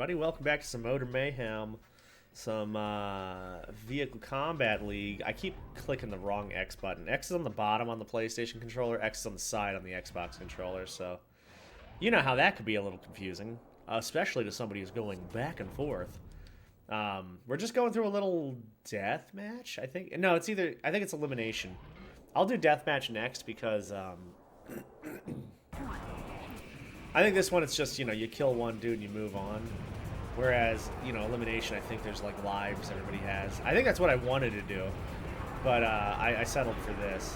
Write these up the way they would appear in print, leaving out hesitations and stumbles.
everybody. Welcome back to some Motor Mayhem, some Vehicle Combat League. I keep clicking the wrong X button. X is on the bottom on the PlayStation controller, X is on the side on the Xbox controller, so you know how that could be a little confusing, especially to somebody who's going back and forth. We're just going through a little death match, I think. No, it's either, I think it's elimination. I'll do deathmatch next because I think this one, it's just, you know, you kill one dude and you move on. Whereas, you know, elimination, I think there's, like, lives everybody has. I think that's what I wanted to do. But I settled for this.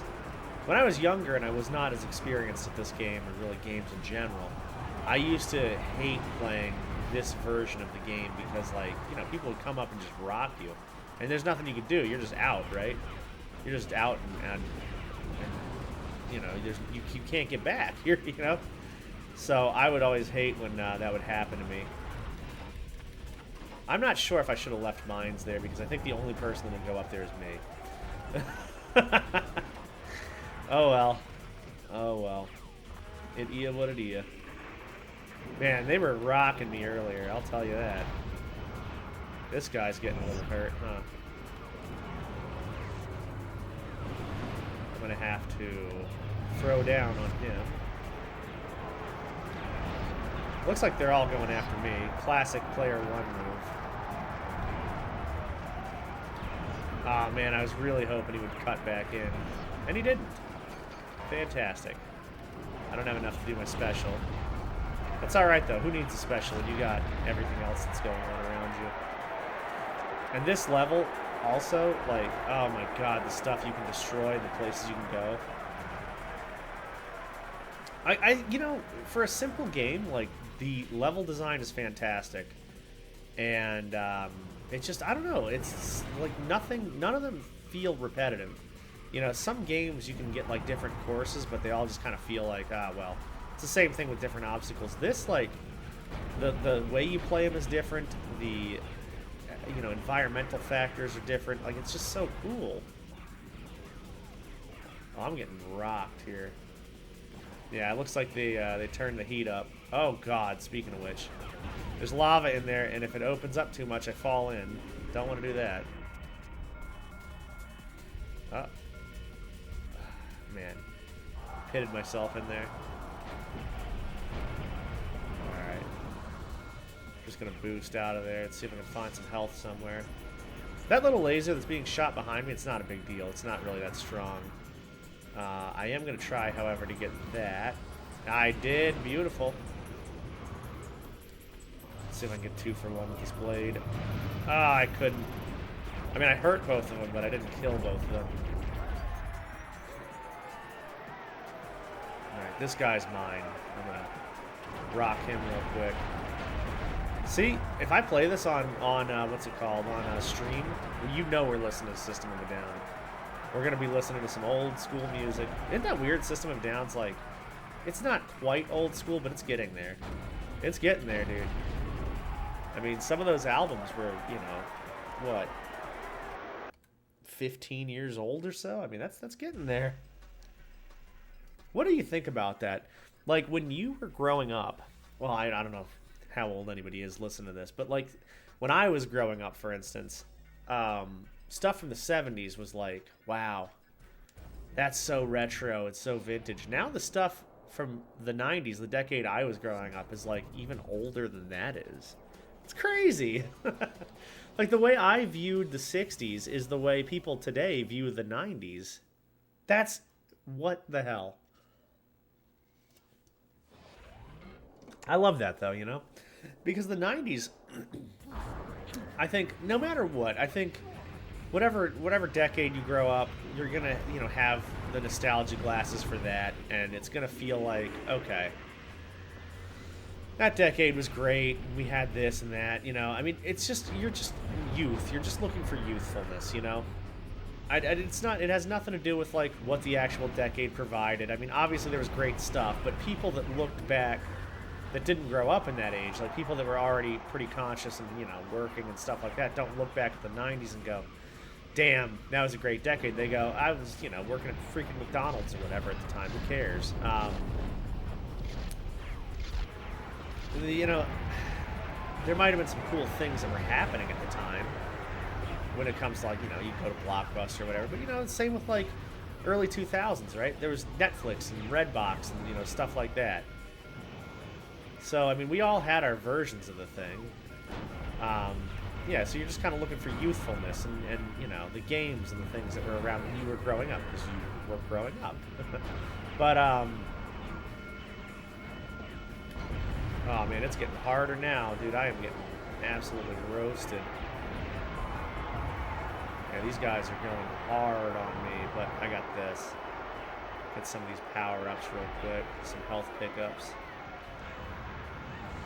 When I was younger and I was not as experienced at this game, or really games in general, I used to hate playing this version of the game because, like, you know, people would come up and just rock you. And there's nothing you can do. You're just out, right? You're just out and you know, you can't get back. You know? So I would always hate when that would happen to me. I'm not sure if I should have left mines there because I think the only person that would go up there is me. Oh well. Oh well. It ia what it ia. Man, they were rocking me earlier, I'll tell you that. This guy's getting a little hurt, huh? I'm gonna have to throw down on him. Looks like they're all going after me. Classic player one move. Oh man, I was really hoping he would cut back in. And he didn't. Fantastic. I don't have enough to do my special. That's alright though. Who needs a special when you got everything else that's going on around you? And this level, also, like, oh my god, the stuff you can destroy, the places you can go. You know, for a simple game, like, the level design is fantastic. And, it's just, I don't know, it's like none of them feel repetitive. You know, some games you can get, like, different courses, but they all just kind of feel like, well, it's the same thing with different obstacles. This, like, the way you play them is different. The, you know, environmental factors are different. Like, it's just so cool. Oh, I'm getting rocked here. Yeah, it looks like they turned the heat up. Oh god, speaking of which. There's lava in there, and if it opens up too much, I fall in. Don't want to do that. Oh. Man. Pitted myself in there. Alright. Just gonna boost out of there and see if I can find some health somewhere. That little laser that's being shot behind me, it's not a big deal. It's not really that strong. I am going to try, however, to get that. I did. Beautiful. Let's see if I can get 2 for 1 with this blade. Ah, I couldn't. I mean, I hurt both of them, but I didn't kill both of them. Alright, this guy's mine. I'm going to rock him real quick. See, if I play this on what's it called, on stream, you know we're listening to System of a Down. We're going to be listening to some old school music. Isn't that weird? System of Down's like, it's not quite old school, but it's getting there. It's getting there, dude. I mean, some of those albums were, you know, what, 15 years old or so? I mean, that's getting there. What do you think about that? Like, when you were growing up, well, I don't know how old anybody is listening to this, but like, when I was growing up, for instance, stuff from the 70s was like, wow, that's so retro, it's so vintage. Now the stuff from the 90s, the decade I was growing up, is like even older than that is. It's crazy. Like the way I viewed the 60s is the way people today view the 90s. That's, what the hell? I love that though, you know? Because the 90s, I think, no matter what, I think whatever decade you grow up, you're gonna, you know, have the nostalgia glasses for that, and it's gonna feel like, okay, that decade was great, we had this and that, you know. I mean, it's just, you're just youth, you're just looking for youthfulness, you know. It's not, it has nothing to do with like what the actual decade provided. I mean, obviously there was great stuff, but people that looked back that didn't grow up in that age, like people that were already pretty conscious and, you know, working and stuff like that, don't look back at the 90s and go, damn, that was a great decade. They go, I was, you know, working at freaking McDonald's or whatever at the time. Who cares? You know, there might have been some cool things that were happening at the time when it comes to, like, you know, you go to Blockbuster or whatever. But, you know, the same with, like, early 2000s, right? There was Netflix and Redbox and, you know, stuff like that. So, I mean, we all had our versions of the thing. Yeah, so you're just kind of looking for youthfulness and, you know, the games and the things that were around when you were growing up, because you were growing up. But, oh, man, it's getting harder now, dude. I am getting absolutely roasted. Yeah, these guys are going hard on me, but I got this. Get some of these power-ups real quick, some health pickups.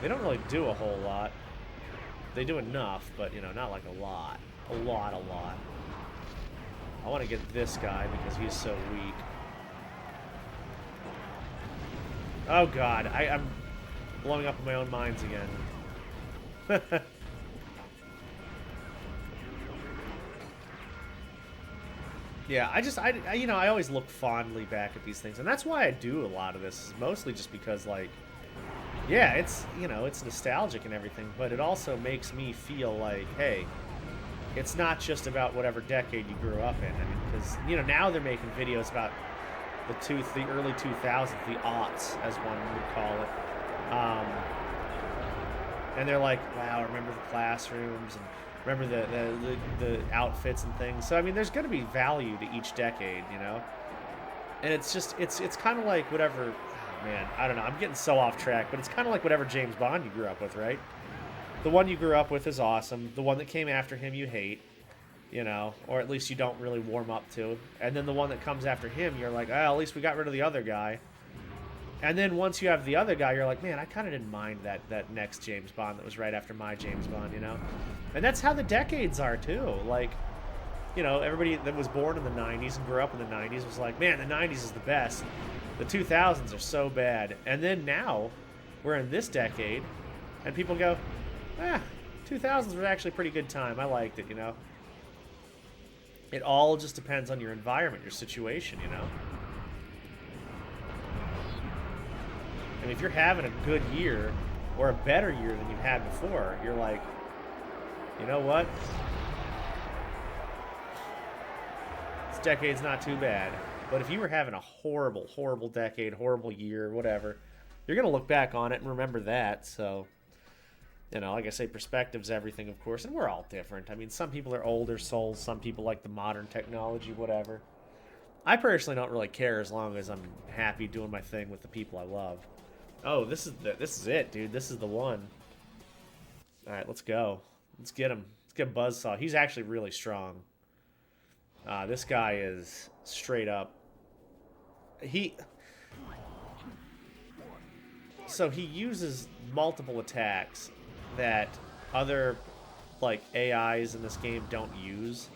They don't really do a whole lot. They do enough, but, you know, not like a lot. A lot. I want to get this guy because he's so weak. Oh, God. I'm blowing up in my own minds again. Yeah, I always look fondly back at these things. And that's why I do a lot of this, is mostly just because, like, yeah, it's, you know, it's nostalgic and everything, but it also makes me feel like, hey, it's not just about whatever decade you grew up in. I mean, because, you know, now they're making videos about the early 2000s, the aughts, as one would call it. And they're like, wow, remember the classrooms and remember the outfits and things. So, I mean, there's going to be value to each decade, you know? And it's just, it's kind of like whatever... Man, I don't know. I'm getting so off track, but it's kind of like whatever James Bond you grew up with, right? The one you grew up with is awesome. The one that came after him you hate, you know, or at least you don't really warm up to. And then the one that comes after him, you're like, oh, at least we got rid of the other guy. And then once you have the other guy, you're like, man, I kind of didn't mind that next James Bond that was right after my James Bond, you know? And that's how the decades are, too. Like, you know, everybody that was born in the 90s and grew up in the 90s was like, man, the 90s is the best. The 2000s are so bad. And then now, we're in this decade, and people go, 2000s was actually a pretty good time. I liked it, you know? It all just depends on your environment, your situation, you know? And if you're having a good year, or a better year than you've had before, you're like, you know what? This decade's not too bad. But if you were having a horrible, horrible decade, horrible year, whatever, you're going to look back on it and remember that. So, you know, like I say, perspective's everything, of course, and we're all different. I mean, some people are older souls, some people like the modern technology, whatever. I personally don't really care as long as I'm happy doing my thing with the people I love. Oh, this is it, dude. This is the one. All right, let's go. Let's get him. Let's get Buzzsaw. He's actually really strong. This guy is straight up. So he uses multiple attacks that other, like, AIs in this game don't use.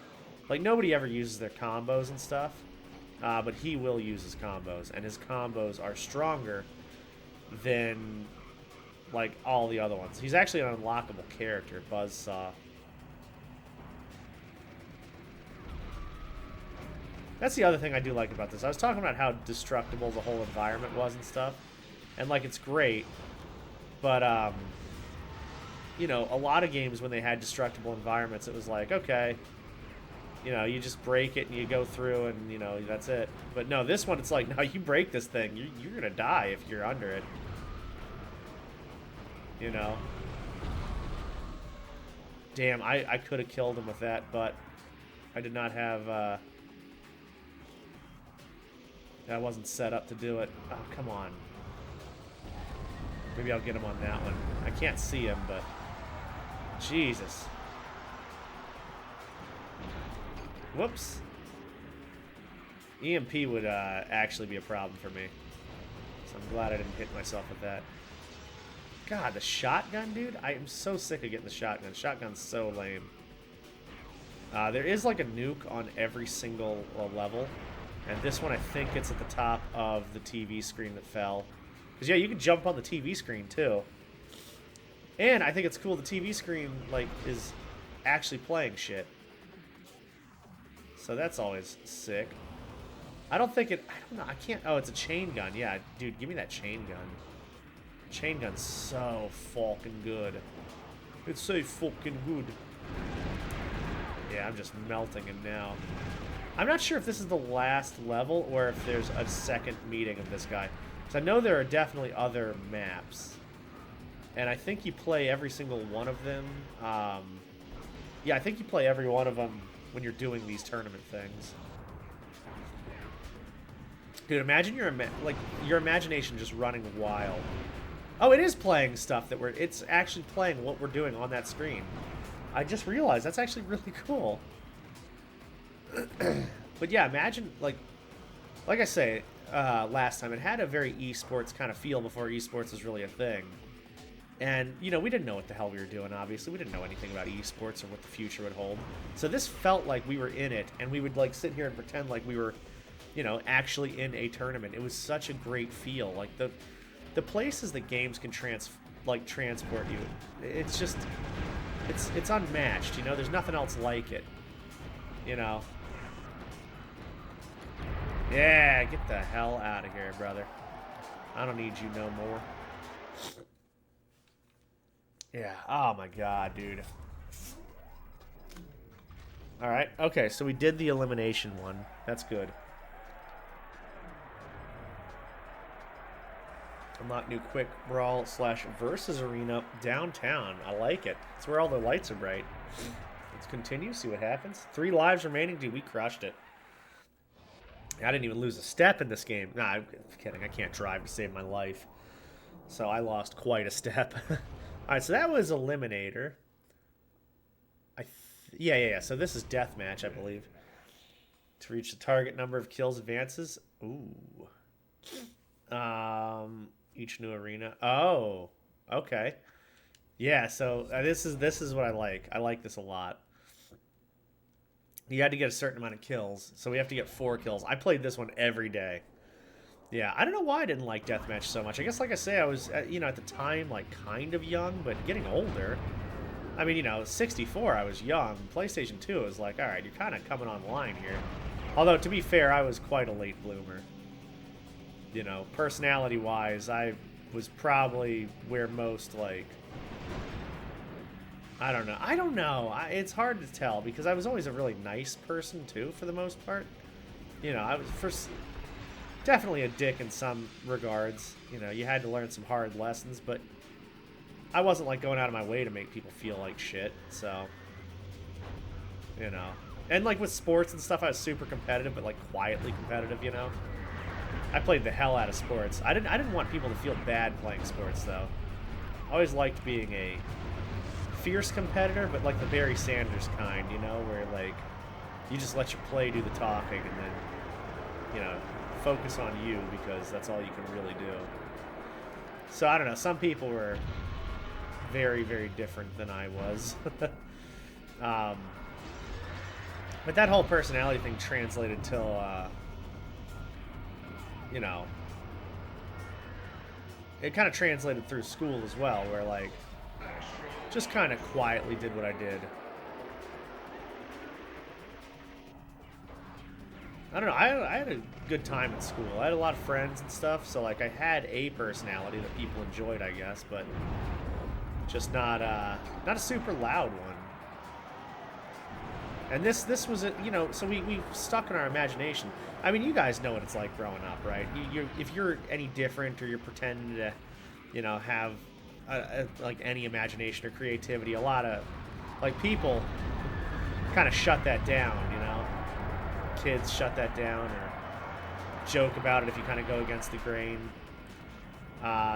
Like, nobody ever uses their combos and stuff, but he will use his combos, and his combos are stronger than, like, all the other ones. He's actually an unlockable character, Buzzsaw. That's the other thing I do like about this. I was talking about how destructible the whole environment was and stuff. And, like, it's great. But, you know, a lot of games when they had destructible environments, it was like, okay, you know, you just break it and you go through and, you know, that's it. But no, this one, it's like, no, you break this thing, you're going to die if you're under it. You know? Damn, I could have killed him with that, but I did not have, I wasn't set up to do it. Oh, come on. Maybe I'll get him on that one. I can't see him, but... Jesus. Whoops. EMP would actually be a problem for me. So I'm glad I didn't hit myself with that. God, the shotgun, dude? I am so sick of getting the shotgun. Shotgun's so lame. There is like a nuke on every single level. And this one, I think it's at the top of the TV screen that fell. Because, yeah, you can jump on the TV screen, too. And I think it's cool the TV screen, like, is actually playing shit. So that's always sick. I don't think it... I don't know. I can't... Oh, it's a chain gun. Yeah, dude, give me that chain gun. Chain gun's so fucking good. It's so fucking good. Yeah, I'm just melting him now. I'm not sure if this is the last level or if there's a second meeting of this guy. Because I know there are definitely other maps. And I think you play every single one of them. Yeah, I think you play every one of them when you're doing these tournament things. Dude, imagine your imagination just running wild. Oh, it is playing stuff that it's actually playing what we're doing on that screen. I just realized that's actually really cool. But yeah, imagine, like I say, last time, it had a very esports kind of feel before esports was really a thing. And, you know, we didn't know what the hell we were doing, obviously. We didn't know anything about esports or what the future would hold. So this felt like we were in it, and we would, like, sit here and pretend like we were, you know, actually in a tournament. It was such a great feel. Like, the places that games can transport you, it's just, it's unmatched, you know? There's nothing else like it, you know? Yeah, get the hell out of here, brother. I don't need you no more. Yeah, oh my god, dude. Alright, okay, so we did the elimination one. That's good. Unlock new quick brawl / versus arena downtown. I like it. It's where all the lights are bright. Let's continue, see what happens. 3 lives remaining. Dude, we crushed it. I didn't even lose a step in this game. Nah, I'm kidding. I can't drive to save my life. So I lost quite a step. Alright, so that was Eliminator. Yeah. So this is Deathmatch, I believe. To reach the target number of kills advances. Ooh. Each new arena. Oh, okay. Yeah, so this is what I like. I like this a lot. You had to get a certain amount of kills, so we have to get 4 kills. I played this one every day. Yeah, I don't know why I didn't like Deathmatch so much. I guess, like I say, I was, you know, at the time, like, kind of young, but getting older. I mean, you know, 64, I was young. PlayStation 2, was like, all right, you're kind of coming online here. Although, to be fair, I was quite a late bloomer. You know, personality-wise, I was probably where most, like... I don't know. It's hard to tell, because I was always a really nice person, too, for the most part. You know, I was definitely a dick in some regards. You know, you had to learn some hard lessons, but I wasn't, like, going out of my way to make people feel like shit, so... You know. And, like, with sports and stuff, I was super competitive, but, like, quietly competitive, you know? I played the hell out of sports. I didn't want people to feel bad playing sports, though. I always liked being a fierce competitor, but like the Barry Sanders kind, you know, where like you just let your play do the talking and then, you know, focus on you because that's all you can really do. So I don't know, some people were very, very different than I was. But that whole personality thing translated till, you know, it kind of translated through school as well, where like, just kind of quietly did what I did. I don't know, I had a good time at school. I had a lot of friends and stuff, so like I had a personality that people enjoyed, I guess, but just not a super loud one. And this was, you know, so we stuck in our imagination. I mean, you guys know what it's like growing up, right? If you're any different or you're pretending to, you know, have like any imagination or creativity, a lot of like people kind of shut that down, you know. Kids shut that down or joke about it if you kind of go against the grain.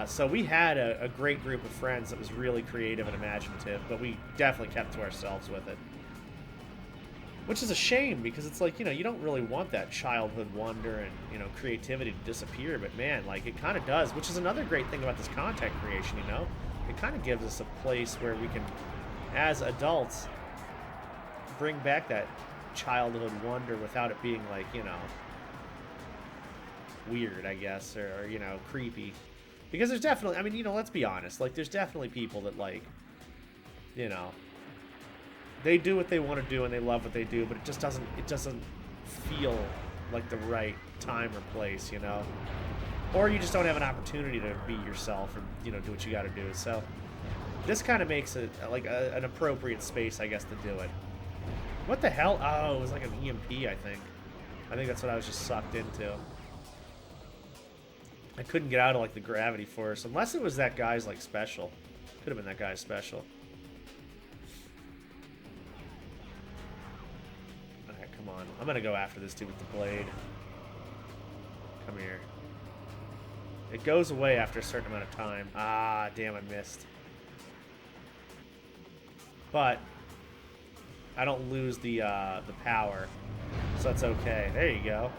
So we had a great group of friends that was really creative and imaginative, but we definitely kept to ourselves with it. Which is a shame, because it's like, you know, you don't really want that childhood wonder and, you know, creativity to disappear, but man, like, it kind of does, which is another great thing about this content creation, you know? It kind of gives us a place where we can, as adults, bring back that childhood wonder without it being, like, you know, weird, I guess, or you know, creepy. Because there's definitely, I mean, you know, let's be honest, like, there's definitely people that, like, you know, they do what they want to do and they love what they do, but it doesn't feel like the right time or place, you know? Or you just don't have an opportunity to be yourself or, you know, do what you got to do. So This kind of makes it like an appropriate space, I guess, to do it. What the hell? Oh, it was like an EMP, I think. I think that's what I was just sucked into. I couldn't get out of like the gravity force, unless it was that guy's like special. Could have been that guy's special. Okay, come on. I'm gonna go after this dude with the blade. Come here. It goes away after a certain amount of time. Ah, damn, I missed. But I don't lose the power, so that's okay. There you go.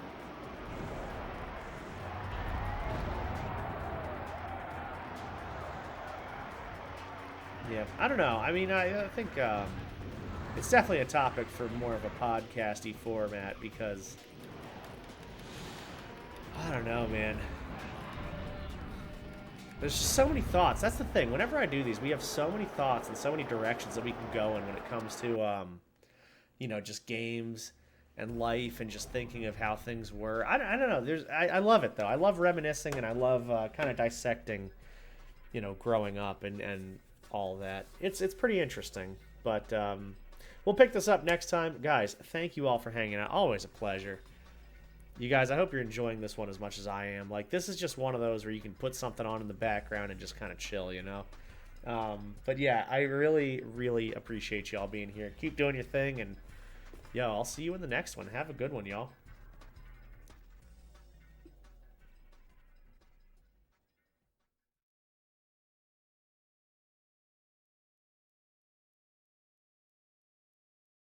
Yeah, I don't know. I mean, I think it's definitely a topic for more of a podcasty format because I don't know, man. There's just so many thoughts. That's the thing. Whenever I do these, we have so many thoughts and so many directions that we can go in when it comes to, you know, just games and life and just thinking of how things were. I don't know. I love it, though. I love reminiscing and I love kind of dissecting, you know, growing up and all that. It's pretty interesting. But we'll pick this up next time. Guys, thank you all for hanging out. Always a pleasure. You guys, I hope you're enjoying this one as much as I am. Like, this is just one of those where you can put something on in the background and just kind of chill, you know? But yeah, I really, really appreciate y'all being here. Keep doing your thing, and yo, I'll see you in the next one. Have a good one, y'all.